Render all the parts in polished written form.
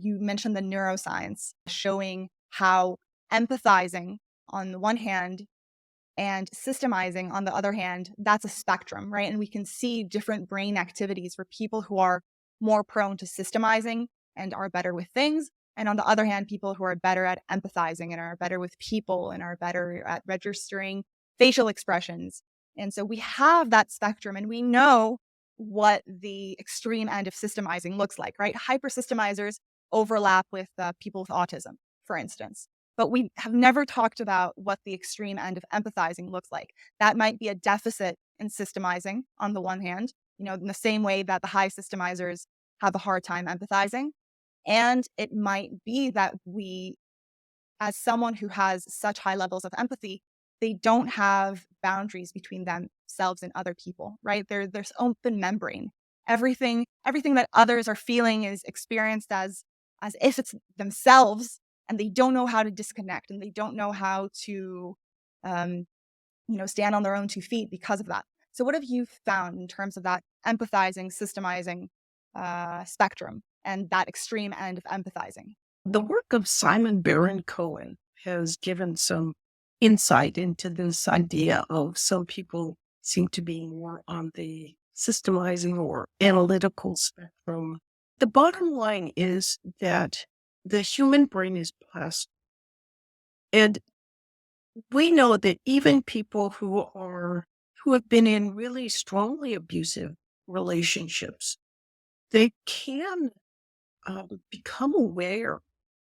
you mentioned the neuroscience showing how empathizing on the one hand and systemizing on the other hand, that's a spectrum, right? And we can see different brain activities for people who are more prone to systemizing and are better with things. And on the other hand, people who are better at empathizing and are better with people and are better at registering facial expressions. And so we have that spectrum and we know what the extreme end of systemizing looks like, right? Hyper-systemizers overlap with people with autism, for instance. But we have never talked about what the extreme end of empathizing looks like. That might be a deficit in systemizing on the one hand, in the same way that the high systemizers have a hard time empathizing. And it might be that we, as someone who has such high levels of empathy, they don't have boundaries between themselves and other people, right? There's open membrane. Everything that others are feeling is experienced as if it's themselves, and they don't know how to disconnect, and they don't know how to, stand on their own 2 feet because of that. So what have you found in terms of that empathizing, systemizing spectrum and that extreme end of empathizing? The work of Simon Baron-Cohen has given some insight into this idea of some people seem to be more on the systemizing or analytical spectrum. The bottom line is that the human brain is plastic. And we know that even people who have been in really strongly abusive relationships, they can become aware.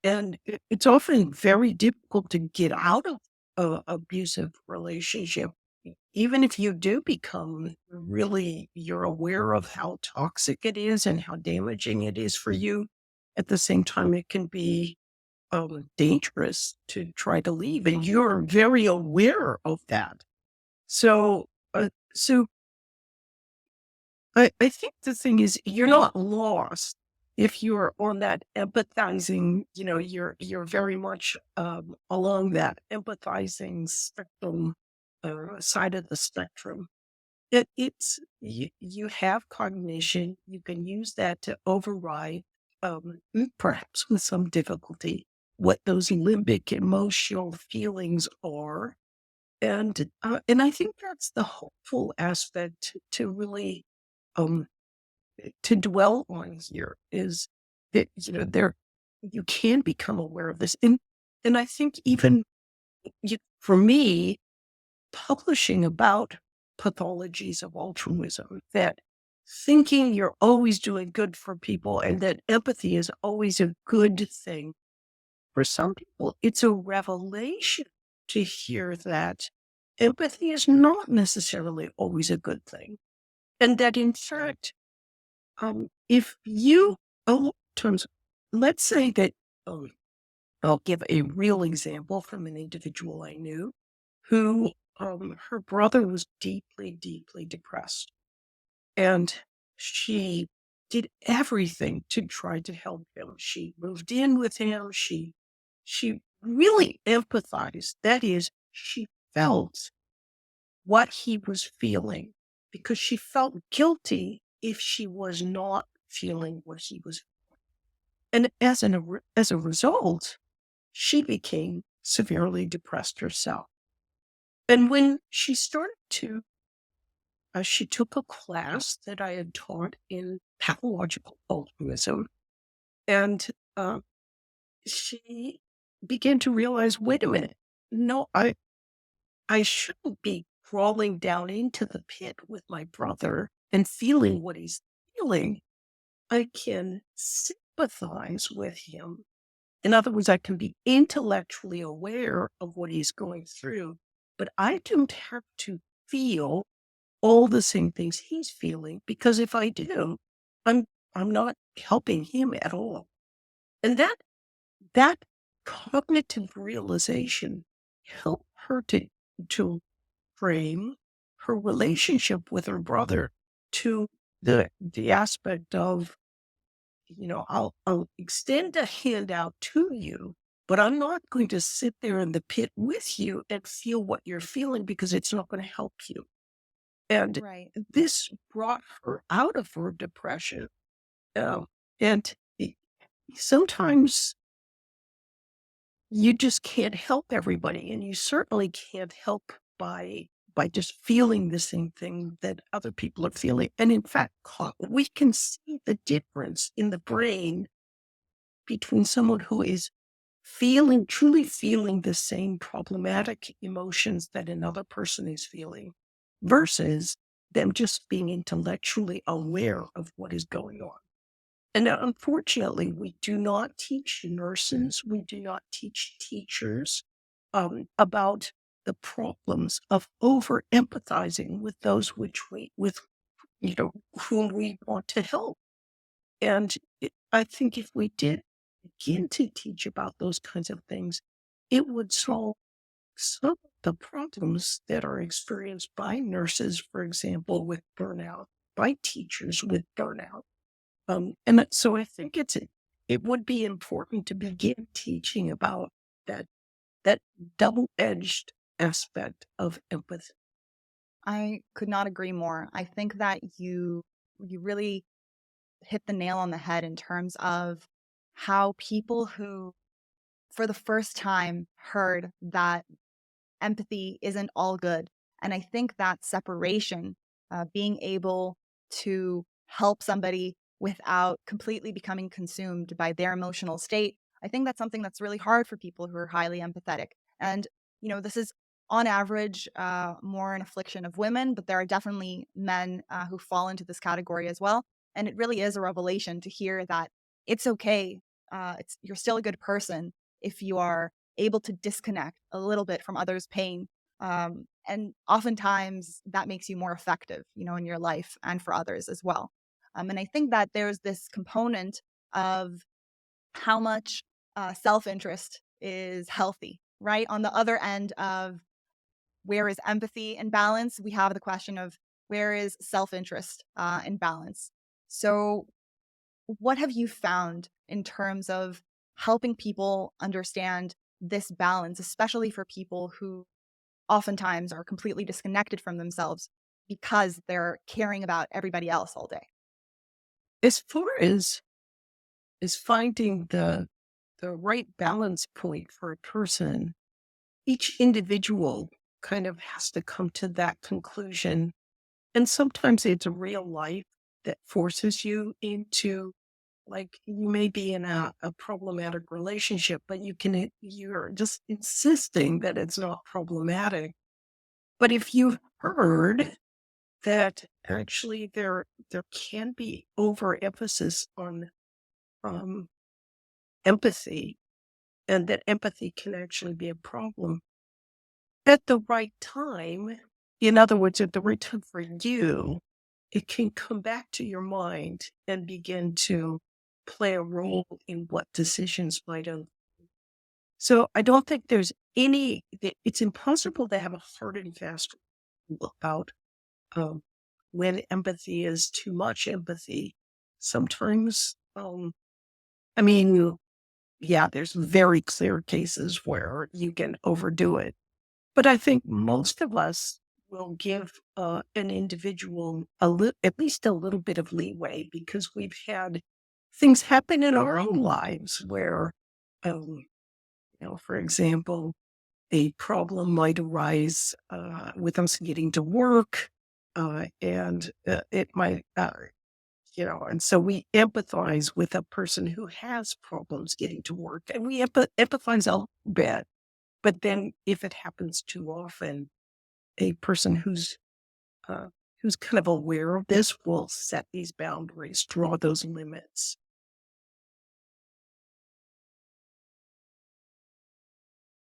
And it's often very difficult to get out of an abusive relationship. Even if you do become really, you're aware of how toxic it is and how damaging it is for you. At the same time, it can be dangerous to try to leave, and you're very aware of that. So, so I think the thing is, you're not lost if you're on that empathizing. You're very much along that empathizing spectrum, side of the spectrum. You have cognition. You can use that to override, perhaps with some difficulty, what those limbic emotional feelings are. And I think that's the hopeful aspect to really um to dwell on here, is that there you can become aware of this. And I think even for me, publishing about pathologies of altruism, that thinking you're always doing good for people and that empathy is always a good thing. For some people, it's a revelation to hear that empathy is not necessarily always a good thing. And that in fact, if you, terms, let's say that, I'll give a real example from an individual I knew who, her brother was deeply, deeply depressed. And she did everything to try to help him. She moved in with him. She really empathized. That is, she felt what he was feeling, because she felt guilty if she was not feeling what he was. And as a result, she became severely depressed herself. And when she started to, she took a class that I had taught in pathological altruism, and she began to realize, wait a minute, no, I shouldn't be crawling down into the pit with my brother and feeling what he's feeling. I can sympathize with him. In other words, I can be intellectually aware of what he's going through, but I don't have to feel all the same things he's feeling, because if I do, I'm not helping him at all. And that cognitive realization helped her to frame her relationship with her brother to the aspect of, I'll extend a hand out to you, but I'm not going to sit there in the pit with you and feel what you're feeling, because it's not going to help you. And Right. this brought her out of her depression. And sometimes you just can't help everybody, and you certainly can't help by just feeling the same thing that other people are feeling. And in fact, we can see the difference in the brain between someone who is feeling, truly feeling the same problematic emotions that another person is feeling versus them just being intellectually aware of what is going on. And unfortunately, we do not teach nurses, we do not teach teachers about the problems of over empathizing with those with whom we want to help. And I think if we did begin to teach about those kinds of things, it would solve some of the problems that are experienced by nurses, for example, with burnout, by teachers with burnout. So I think it would be important to begin teaching about that that double-edged aspect of empathy. I could not agree more. I think that you really hit the nail on the head in terms of how people who for the first time heard that empathy isn't all good. And I think that separation, being able to help somebody without completely becoming consumed by their emotional state, I think that's something that's really hard for people who are highly empathetic. And, this is on average more an affliction of women, but there are definitely men who fall into this category as well. And it really is a revelation to hear that it's okay. You're still a good person if you are able to disconnect a little bit from others' pain. And oftentimes that makes you more effective, in your life and for others as well. And I think that there's this component of how much self interest is healthy, right? On the other end of where is empathy in balance, we have the question of where is self interest in balance. So, what have you found in terms of helping people understand this balance, especially for people who oftentimes are completely disconnected from themselves because they're caring about everybody else all day? As far as finding the right balance point for a person, each individual kind of has to come to that conclusion. And sometimes it's real life that forces you into, like, you may be in a problematic relationship, but you're just insisting that it's not problematic. But if you've heard that actually there can be overemphasis on um, empathy, and that empathy can actually be a problem at the right time, in other words, at the right time for you, it can come back to your mind and begin to play a role in what decisions might have. So I don't think it's impossible to have a hard and fast rule about um, when empathy is too much empathy. Sometimes, I mean, yeah, there's very clear cases where you can overdo it. But I think most of us will give an individual at least a little bit of leeway because we've had things happen in our own lives where, um, for example, a problem might arise with us getting to work, and it might, and so we empathize with a person who has problems getting to work, and we empathize a little bit. But then, if it happens too often, a person uh, who's kind of aware of this will set these boundaries, draw those limits.